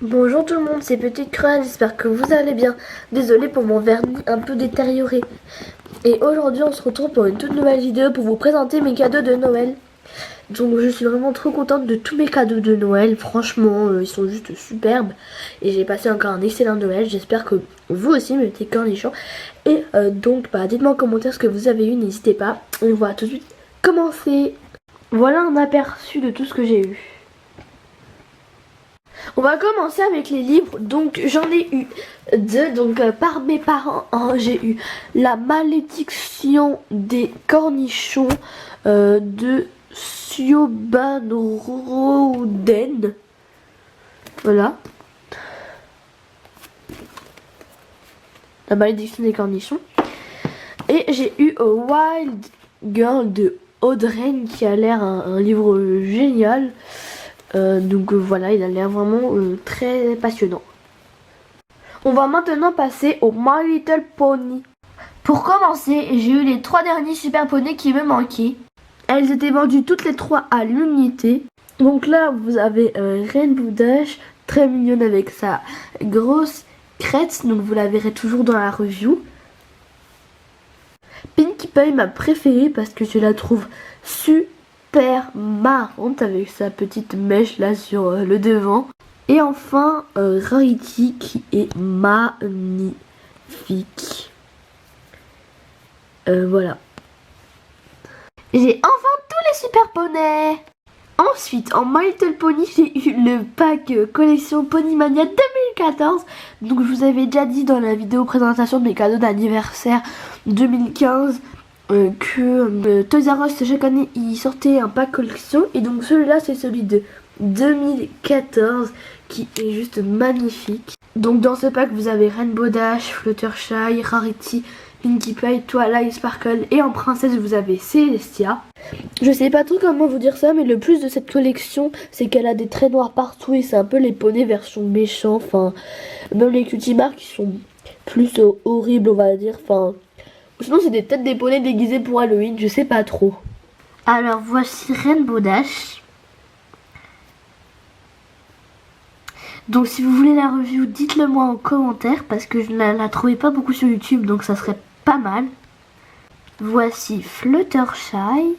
Bonjour tout le monde, c'est Petite Creuse, j'espère que vous allez bien. Désolée pour mon vernis un peu détérioré. Et aujourd'hui on se retrouve pour une toute nouvelle vidéo pour vous présenter mes cadeaux de Noël. Donc je suis vraiment trop contente de tous mes cadeaux de Noël, franchement ils sont juste superbes. Et j'ai passé encore un excellent Noël, j'espère que vous aussi mes petits cornichons. Et donc dites-moi en commentaire ce que vous avez eu, n'hésitez pas. On va tout de suite commencer. Voilà un aperçu de tout ce que j'ai eu. On va commencer avec les livres. Donc j'en ai eu deux. Donc par mes parents, j'ai eu La malédiction des cornichons de Siobhan Rowden. Voilà. La malédiction des cornichons. Et j'ai eu Wild Girl de Audrey qui a l'air un livre génial. Donc voilà, il a l'air vraiment très passionnant. On va maintenant passer au My Little Pony. Pour commencer, j'ai eu les 3 derniers super poneys qui me manquaient. Elles étaient vendues toutes les 3 à l'unité. Donc là, vous avez Rainbow Dash, très mignonne avec sa grosse crête. Donc vous la verrez toujours dans la review. Pinkie Pie, ma préférée parce que je la trouve super marrante avec sa petite mèche là sur le devant. Et enfin Rarity qui est magnifique. Voilà. J'ai enfin tous les super poneys. Ensuite, en My Little Pony, j'ai eu le pack collection Ponymania 2014. Donc je vous avais déjà dit dans la vidéo présentation de mes cadeaux d'anniversaire 2015 que Toys R Us chaque année il sortait un pack collection. Et donc celui-là c'est celui de 2014 qui est juste magnifique. Donc dans ce pack vous avez Rainbow Dash, Fluttershy, Rarity, Pinkie Pie, Twilight, Sparkle et en princesse vous avez Celestia. Je sais pas trop comment vous dire ça, mais le plus de cette collection c'est qu'elle a des traits noirs partout et c'est un peu les poneys version méchants. Enfin même les cutie marks qui sont plus horribles on va dire. Enfin sinon c'est peut-être des poneys déguisés pour Halloween, je sais pas trop. Alors voici Rainbow Dash. Donc si vous voulez la review, dites-le moi en commentaire parce que je ne la trouvais pas beaucoup sur YouTube, donc ça serait pas mal. Voici Fluttershy.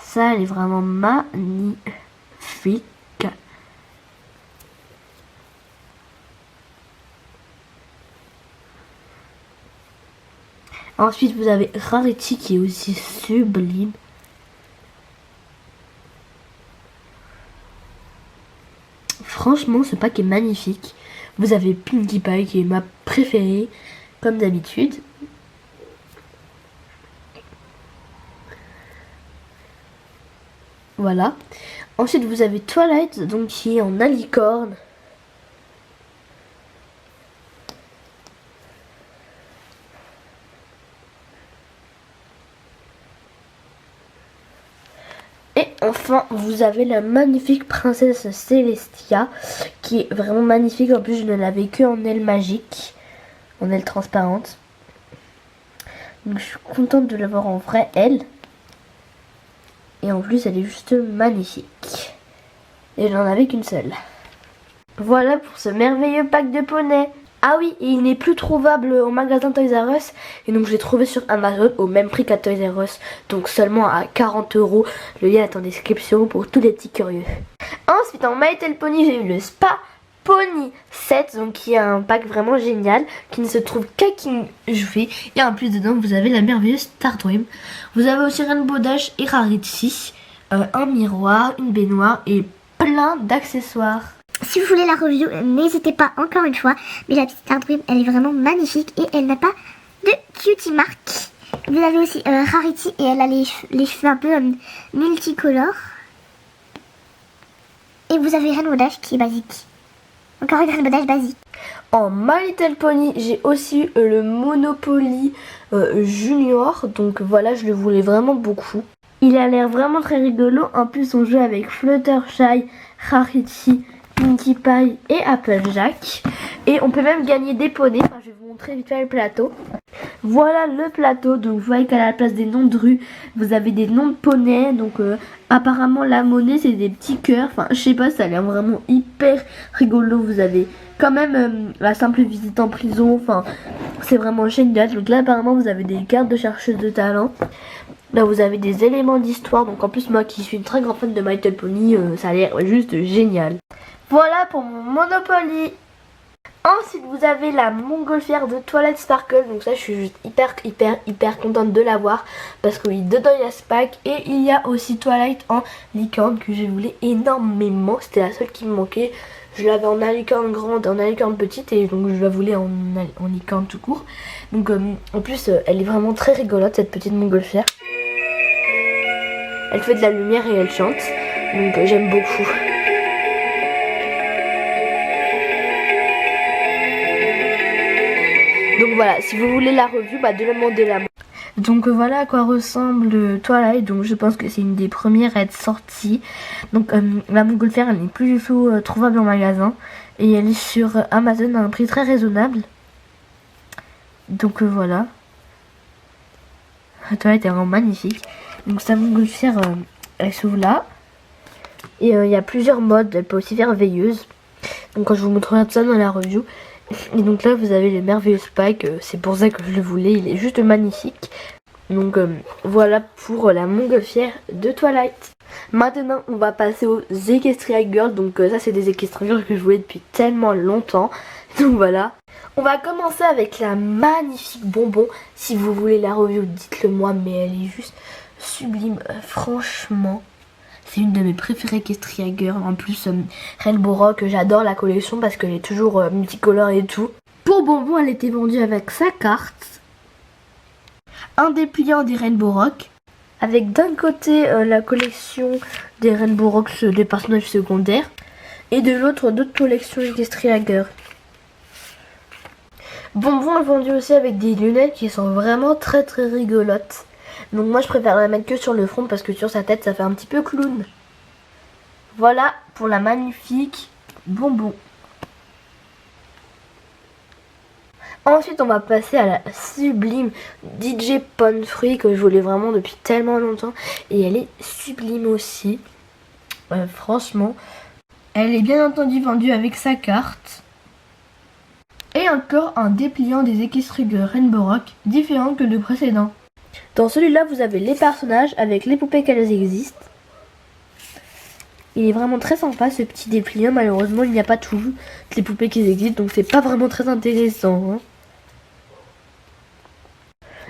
Ça, elle est vraiment magnifique. Ensuite, vous avez Rarity qui est aussi sublime. Franchement, ce pack est magnifique. Vous avez Pinkie Pie qui est ma préférée, comme d'habitude. Voilà. Ensuite, vous avez Twilight, donc qui est en alicorne. Et enfin, vous avez la magnifique princesse Celestia, qui est vraiment magnifique. En plus, je ne l'avais que en aile magique, en aile transparente. Donc, je suis contente de l'avoir en vraie aile. Et en plus, elle est juste magnifique. Et j'en avais qu'une seule. Voilà pour ce merveilleux pack de poneys. Ah oui, et il n'est plus trouvable au magasin Toys R Us. Et donc je l'ai trouvé sur Amazon au même prix qu'à Toys R Us. Donc seulement à 40 €. Le lien est en description pour tous les petits curieux. Ensuite en My Little Pony, j'ai eu le Spa Pony 7. Donc qui est un pack vraiment génial. Qui ne se trouve qu'à King Jouet. Et en plus dedans vous avez la merveilleuse Star Dream. Vous avez aussi Rainbow Dash et Rarity. Un miroir, une baignoire et plein d'accessoires. Si vous voulez la review, n'hésitez pas encore une fois. Mais la petite Star Dream, elle est vraiment magnifique et elle n'a pas de cutie mark. Vous avez aussi Rarity et elle a les cheveux un peu multicolores. Et vous avez Rainbow Dash qui est basique. Encore une Rainbow Dash basique. En My Little Pony, j'ai aussi eu le Monopoly Junior. Donc voilà, je le voulais vraiment beaucoup. Il a l'air vraiment très rigolo. En plus, on joue avec Fluttershy, Rarity, Pinkie Pie et Applejack. Et on peut même gagner des poneys. Enfin, je vais vous montrer vite fait le plateau. Voilà le plateau, donc vous voyez qu'à la place des noms de rue, vous avez des noms de poneys. Donc apparemment la monnaie c'est des petits cœurs, enfin je sais pas, ça a l'air vraiment hyper rigolo. Vous avez quand même la simple visite en prison, enfin c'est vraiment génial. Donc là apparemment vous avez des cartes de chercheuse de talent. Là vous avez des éléments d'histoire, donc en plus moi qui suis une très grande fan de My Little Pony, ça a l'air juste génial. Voilà pour mon Monopoly. Ensuite vous avez la montgolfière de Twilight Sparkle, donc ça je suis juste hyper contente de l'avoir parce que oui, dedans il y a Spike et il y a aussi Twilight en licorne que je voulais énormément, c'était la seule qui me manquait. Je l'avais en licorne grande, en licorne petite et donc je la voulais en licorne tout court. Donc en plus elle est vraiment très rigolote cette petite montgolfière. Elle fait de la lumière et elle chante, donc j'aime beaucoup. Donc voilà, si vous voulez la revue, demandez-la. Donc voilà à quoi ressemble Twilight. Donc je pense que c'est une des premières à être sortie. Donc la montgolfière elle n'est plus du tout trouvable en magasin. Et elle est sur Amazon à un prix très raisonnable. Donc voilà. Twilight est vraiment magnifique. Donc sa montgolfière elle s'ouvre là. Et il y a plusieurs modes. Elle peut aussi faire veilleuse. Donc quand je vous montrerai tout ça dans la review. Et donc là vous avez le merveilleux Spike, c'est pour ça que je le voulais, il est juste magnifique. Donc voilà pour la montgolfière de Twilight. Maintenant on va passer aux Equestria Girls, donc ça c'est des Equestria Girls que je voulais depuis tellement longtemps. Donc voilà. On va commencer avec la magnifique bonbon, si vous voulez la review dites-le moi, mais elle est juste sublime, franchement. C'est une de mes préférées Equestria Girls. En plus, Rainbow Rock, j'adore la collection parce qu'elle est toujours multicolore et tout. Pour bonbon, elle était vendue avec sa carte, un dépliant des Rainbow Rock, avec d'un côté la collection des Rainbow Rocks des personnages secondaires, et de l'autre d'autres collections Equestria Girls. Bonbon est vendu aussi avec des lunettes qui sont vraiment très rigolotes. Donc moi je préfère la mettre que sur le front parce que sur sa tête ça fait un petit peu clown. Voilà pour la magnifique bonbon. Ensuite on va passer à la sublime DJ Pon Fruit que je voulais vraiment depuis tellement longtemps. Et elle est sublime aussi. Franchement. Elle est bien entendu vendue avec sa carte. Et encore un dépliant des Equestria Girls Rainbow Rock différent que le précédent. Dans celui-là, vous avez les personnages avec les poupées qu'elles existent. Il est vraiment très sympa ce petit dépliant. Malheureusement, il n'y a pas toutes les poupées qui existent, donc c'est pas vraiment très intéressant.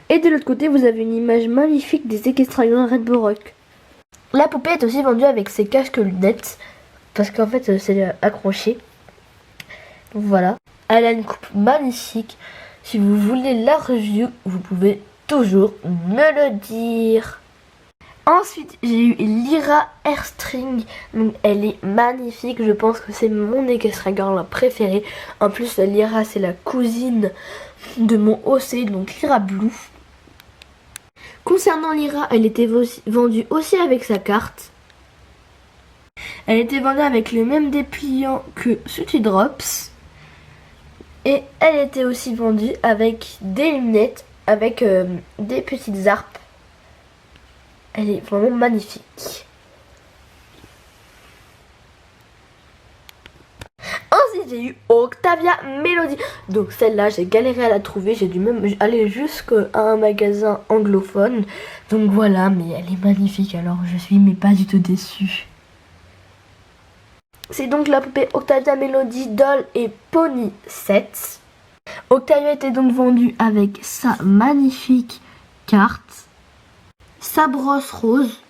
Et de l'autre côté, vous avez une image magnifique des Equestria Girls Rainbow Rock. La poupée est aussi vendue avec ses casques lunettes, parce qu'en fait, c'est accroché. Voilà. Elle a une coupe magnifique. Si vous voulez la review, vous pouvez toujours me le dire. Ensuite j'ai eu Lyra Airstring, donc elle est magnifique, je pense que c'est mon Equestria Girl préférée. En plus Lyra c'est la cousine de mon OC, donc Lyra Blue. Concernant Lyra, elle était vendue aussi avec sa carte. Elle était vendue avec le même dépliant que Sooty Drops. Et elle était aussi vendue avec des lunettes avec des petites harpes. Elle est vraiment magnifique. Ensuite j'ai eu Octavia Melody. Donc celle-là j'ai galéré à la trouver. J'ai dû même aller jusqu'à un magasin anglophone. Donc voilà, mais elle est magnifique. Alors je suis mais pas du tout déçue. C'est donc la poupée Octavia Melody Doll et Pony 7. Octavia était donc vendue avec sa magnifique carte, sa brosse rose,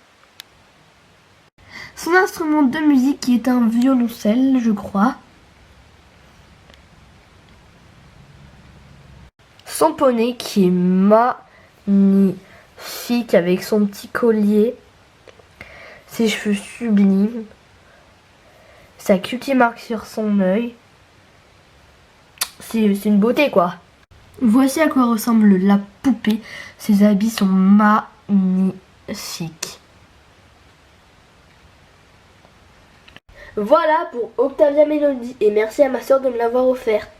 son instrument de musique qui est un violoncelle, je crois, son poney qui est magnifique avec son petit collier, ses cheveux sublimes, sa cutie marque sur son œil. C'est une beauté quoi. Voici à quoi ressemble la poupée. Ses habits sont magnifiques. Voilà pour Octavia Melody et merci à ma soeur de me l'avoir offerte.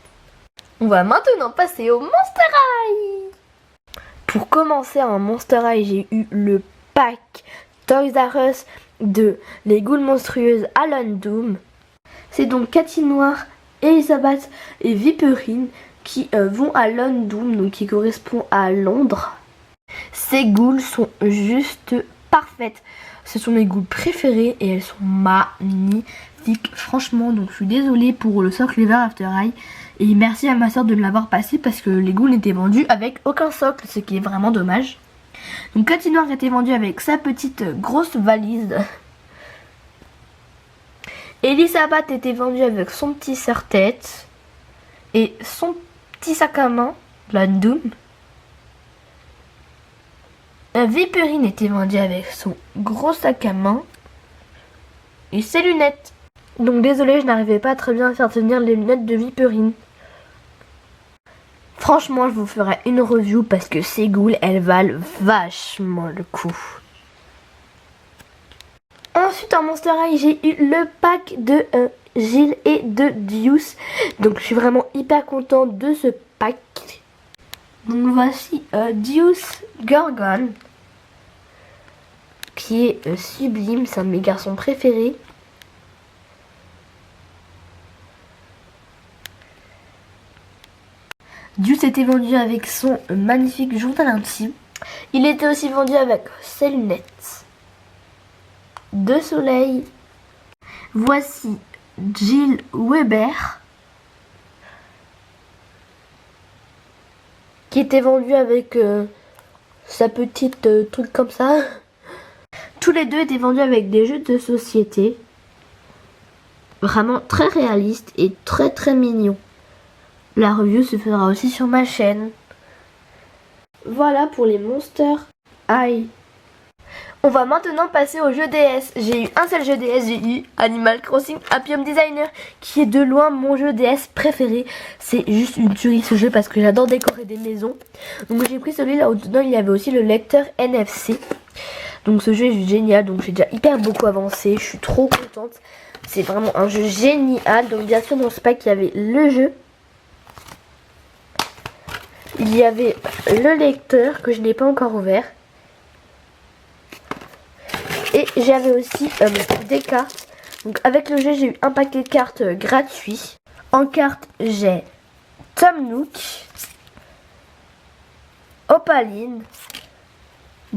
On va maintenant passer au Monster High. commencer en Monster High, j'ai eu le pack Toys R Us de Les Ghouls Monstrueuses à Doom. C'est donc Cathy Noire, Elisabeth et Viperine qui vont à Doom, donc qui correspond à Londres. Ces ghouls sont juste parfaites. Ce sont mes ghouls préférés et elles sont magnifiques. Franchement, donc je suis désolée pour le socle Ever After Eye. Et merci à ma soeur de me l'avoir passé parce que les ghouls étaient vendus avec aucun socle, ce qui est vraiment dommage. Donc Cathy Noire était vendue avec sa petite grosse valise. Elisabeth était vendue avec son petit serre-tête et son petit sac à main, la Doom. Viperine était vendue avec son gros sac à main et ses lunettes. Donc désolé, je n'arrivais pas très bien à faire tenir les lunettes de Viperine. Franchement, je vous ferai une review parce que ces ghouls, elles valent vachement le coup. Ensuite, en Monster High, j'ai eu le pack de Gilles et de Deuce. Donc, je suis vraiment hyper contente de ce pack. Donc, voici Deuce Gorgon, qui est sublime. C'est un de mes garçons préférés. Deuce était vendu avec son magnifique journal intime. Il était aussi vendu avec ses lunettes de soleil. Voici Jill Weber, qui était vendu avec sa petite truc comme ça. Tous les deux étaient vendus avec des jeux de société. Vraiment très réalistes et très très mignons. La review se fera aussi sur ma chaîne. Voilà pour les Monster High. On va maintenant passer au jeu DS. J'ai eu un seul jeu DS, j'ai eu Animal Crossing Happy Home Designer, qui est de loin mon jeu DS préféré. C'est juste une tuerie ce jeu parce que j'adore décorer des maisons. Donc j'ai pris celui-là où dedans il y avait aussi le lecteur NFC. Donc ce jeu est juste génial, donc j'ai déjà hyper beaucoup avancé, je suis trop contente. C'est vraiment un jeu génial. Donc bien sûr dans ce pack il y avait le jeu. Il y avait le lecteur que je n'ai pas encore ouvert. Et j'avais aussi des cartes. Donc avec le jeu j'ai eu un paquet de cartes gratuit. En carte j'ai Tom Nook, Opaline,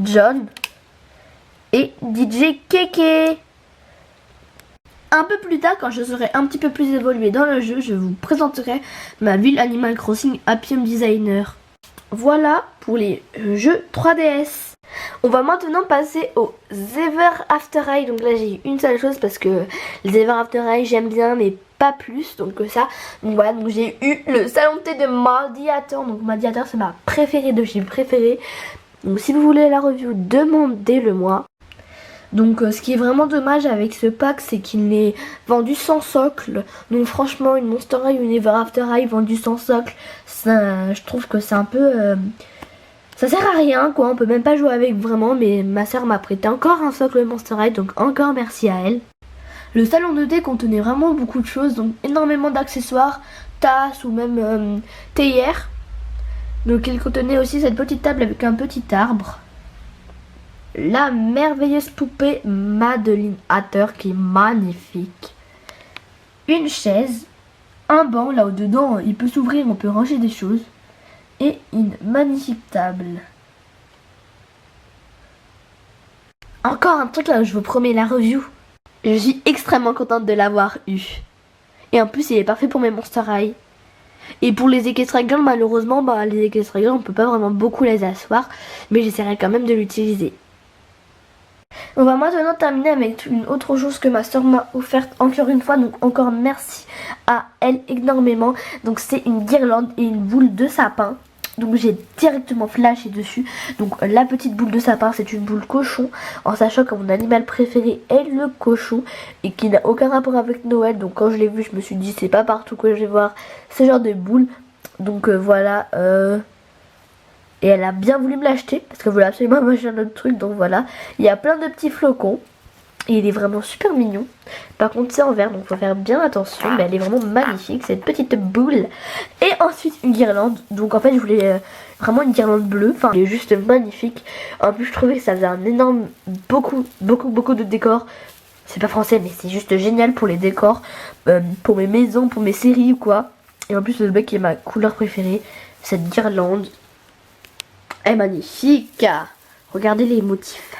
John et DJ Keke. Un peu plus tard, quand je serai un petit peu plus évolué dans le jeu, je vous présenterai ma ville Animal Crossing Happy Home Designer. Voilà pour les jeux 3DS. On va maintenant passer aux Ever After Eye. Donc là j'ai eu une seule chose parce que les Ever After Eye j'aime bien mais pas plus. Donc ça, donc voilà, donc j'ai eu le salon de thé de Mardiator. Donc Mardiator c'est ma préférée de chez préférée. Donc si vous voulez la review, demandez-le moi. Donc ce qui est vraiment dommage avec ce pack, c'est qu'il est vendu sans socle. Donc franchement une Monster High ou une Ever After High vendue sans socle, ça, je trouve que c'est un peu... ça sert à rien quoi, on peut même pas jouer avec vraiment. Mais ma soeur m'a prêté encore un socle Monster High, donc encore merci à elle. Le salon de thé contenait vraiment beaucoup de choses, donc énormément d'accessoires, tasses ou même théières. Donc il contenait aussi cette petite table avec un petit arbre. La merveilleuse poupée Madeline Hatter qui est magnifique. Une chaise, un banc là où dedans il peut s'ouvrir, on peut ranger des choses. Et une magnifique table. Encore un truc là où je vous promets la review. Je suis extrêmement contente de l'avoir eu. Et en plus il est parfait pour mes Monster High. Et pour les Equestria Girls, malheureusement les Equestria Girls on peut pas vraiment beaucoup les asseoir. Mais j'essaierai quand même de l'utiliser. On va maintenant terminer avec une autre chose que ma soeur m'a offerte encore une fois. Donc encore merci à elle énormément. Donc c'est une guirlande et une boule de sapin. Donc j'ai directement flashé dessus. Donc la petite boule de sapin c'est une boule cochon. En sachant que mon animal préféré est le cochon. Et qui n'a aucun rapport avec Noël. Donc quand je l'ai vu je me suis dit c'est pas partout que je vais voir ce genre de boule. Donc voilà. Et elle a bien voulu me l'acheter parce qu'elle voulait absolument manger un autre truc. Donc voilà, il y a plein de petits flocons. Et il est vraiment super mignon. Par contre c'est en verre donc faut faire bien attention. Mais elle est vraiment magnifique, cette petite boule. Et ensuite une guirlande. Donc en fait je voulais vraiment une guirlande bleue. Enfin elle est juste magnifique. En plus je trouvais que ça faisait un énorme, beaucoup de décors. C'est pas français mais c'est juste génial pour les décors. Pour mes maisons, pour mes séries ou quoi. Et en plus le bec est ma couleur préférée. Cette guirlande est magnifique. Regardez les motifs.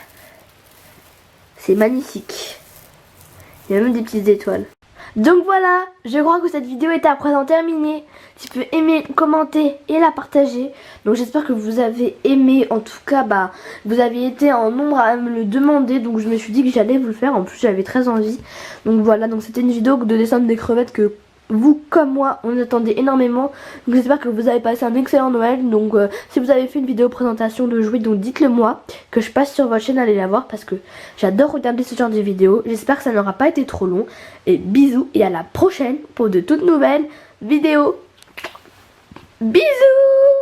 C'est magnifique. Il y a même des petites étoiles. Donc voilà, je crois que cette vidéo est à présent terminée. Tu peux aimer, commenter et la partager. Donc j'espère que vous avez aimé. En tout cas, vous avez été en nombre à me le demander. Donc je me suis dit que j'allais vous le faire. En plus j'avais très envie. Donc voilà, donc c'était une vidéo de dessin des crevettes que vous comme moi on attendait énormément. Donc j'espère que vous avez passé un excellent Noël. Donc si vous avez fait une vidéo présentation de jouets, donc dites le moi, que je passe sur votre chaîne, allez la voir parce que j'adore regarder ce genre de vidéos. J'espère que ça n'aura pas été trop long. Et bisous et à la prochaine pour de toutes nouvelles vidéos. Bisous.